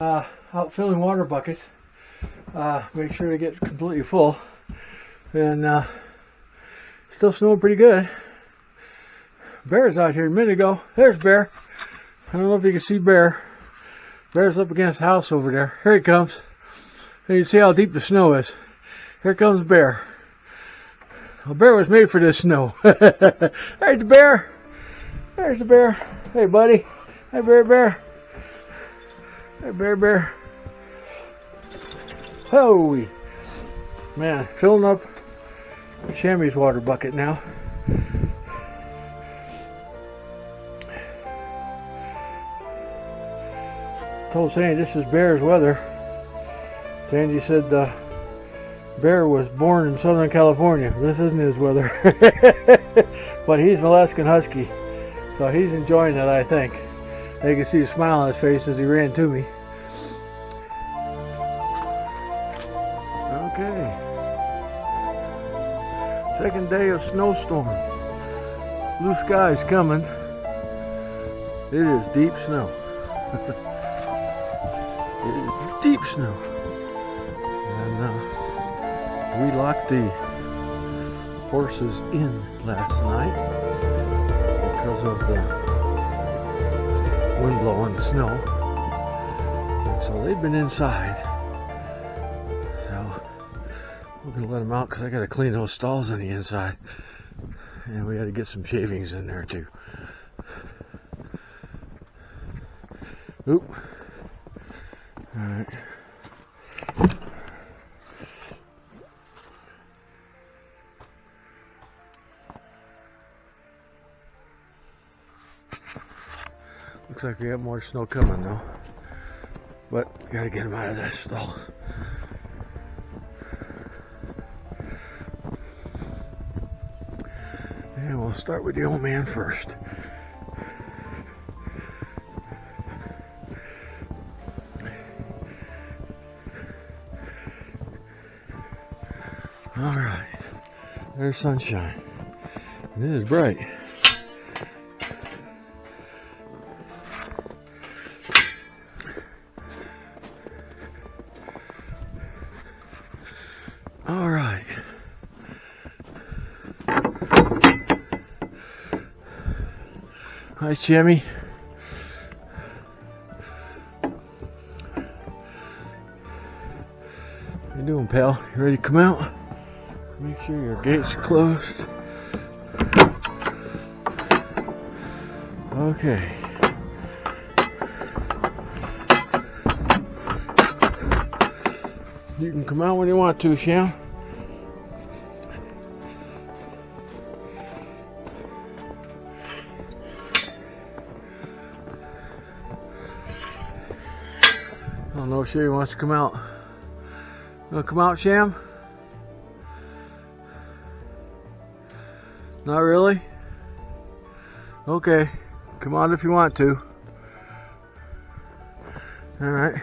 Out filling water buckets. Make sure they get completely full. And still snowing pretty good. Bear's out here a minute ago. There's Bear. I don't know if you can see Bear. Bear's up against the house over there. Here he comes. And you see how deep the snow is. Here comes Bear. Well, Bear was made for this snow. There's the bear. There's the bear. Hey, buddy. Hey, Bear. Hey, Bear. Holy man, filling up Shammy's water bucket now. Told Sandy this is Bear's weather. Sandy said Bear was born in Southern California. This isn't his weather. But he's an Alaskan Husky, so he's enjoying it, I think. You can see a smile on his face as he ran to me. Okay. Second day of snowstorm. Blue sky's coming. It is deep snow. It is deep snow. And we locked the horses in last night because of the wind blowing the snow. And so they've been inside. So we're going to let them out because I got to clean those stalls on the inside. And we got to get some shavings in there too. Oop. Alright. Looks like we have more snow coming though. But gotta get them out of that stall. And we'll start with the old man first. Alright, there's sunshine. And it is bright. Alright. Hi, Jimmy. How you doing, pal? You ready to come out? Make sure your gates are closed. Okay. You can come out when you want to, Sham. I don't know if Sherry wants to come out. You want to come out, Sham? Not really? Okay. Come on if you want to. Alright.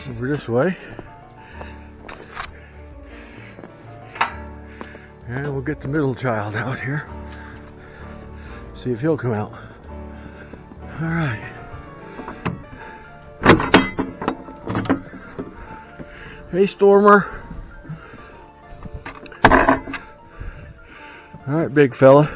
Over this way. And we'll get the middle child out here. See if he'll come out. Alright. Hey, Stormer. Alright, big fella.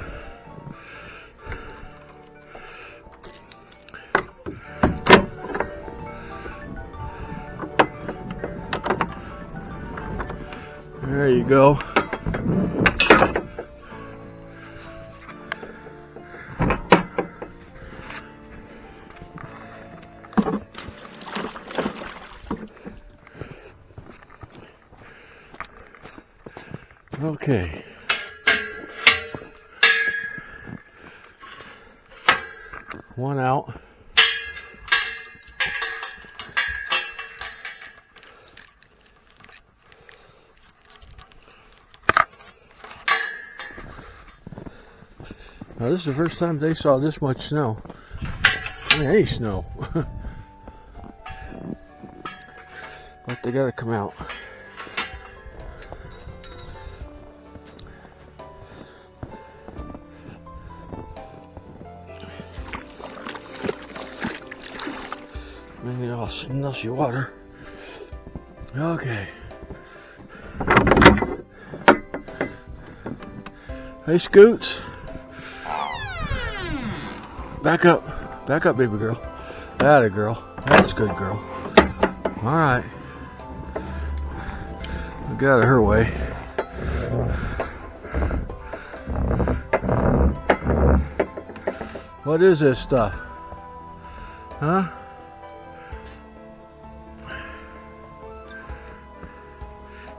There you go. Okay. One out. Now this is the first time they saw this much snow. I mean, any snow. But they gotta come out. Drinking all slushy water. Okay. Hey, Scoots. Back up. Back up, baby girl. That a girl. That's a good girl. Alright. Get out of her way. What is this stuff? Huh?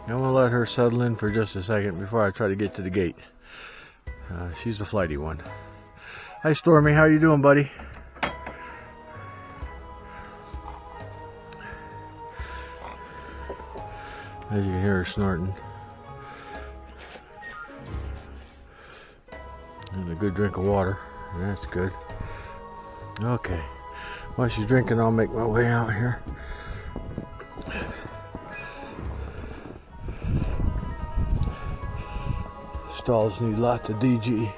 I'm gonna let her settle in for just a second before I try to get to the gate. She's the flighty one. Hi, Stormy. How you doing, buddy? As you can hear her snorting. And a good drink of water. That's good. Okay. While she's drinking, I'll make my way out here. Stalls need lots of DG.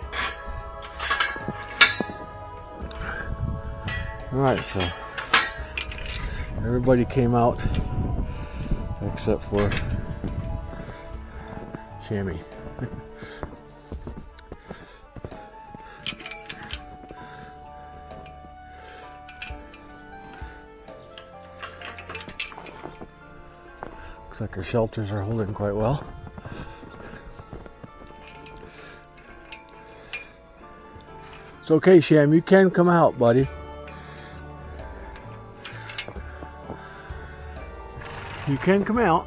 Alright, so everybody came out except for Shammy. Looks like our shelters are holding quite well. It's okay, Sham, you can come out, buddy. You can come out.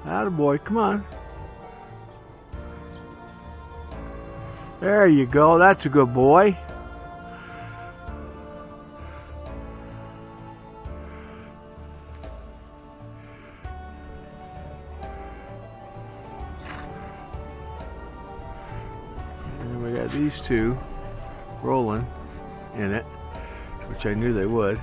Attaboy, come on. There you go, that's a good boy. And we got these two rolling in it, which I knew they would.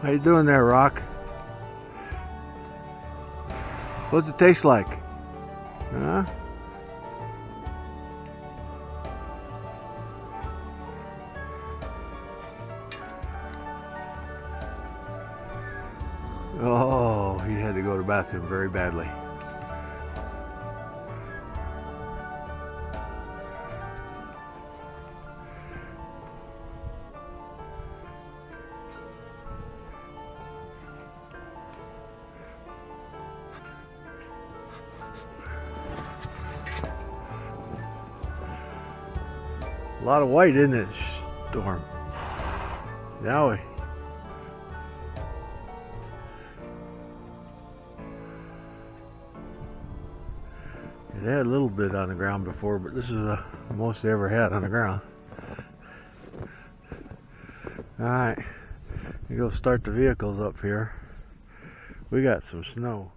How you doing there, Rock? What's it taste like? Huh? Oh, he had to go to the bathroom very badly. A lot of white in this storm. Now it had a little bit on the ground before, but this is the most they ever had on the ground. Alright, you go start the vehicles up here. We got some snow.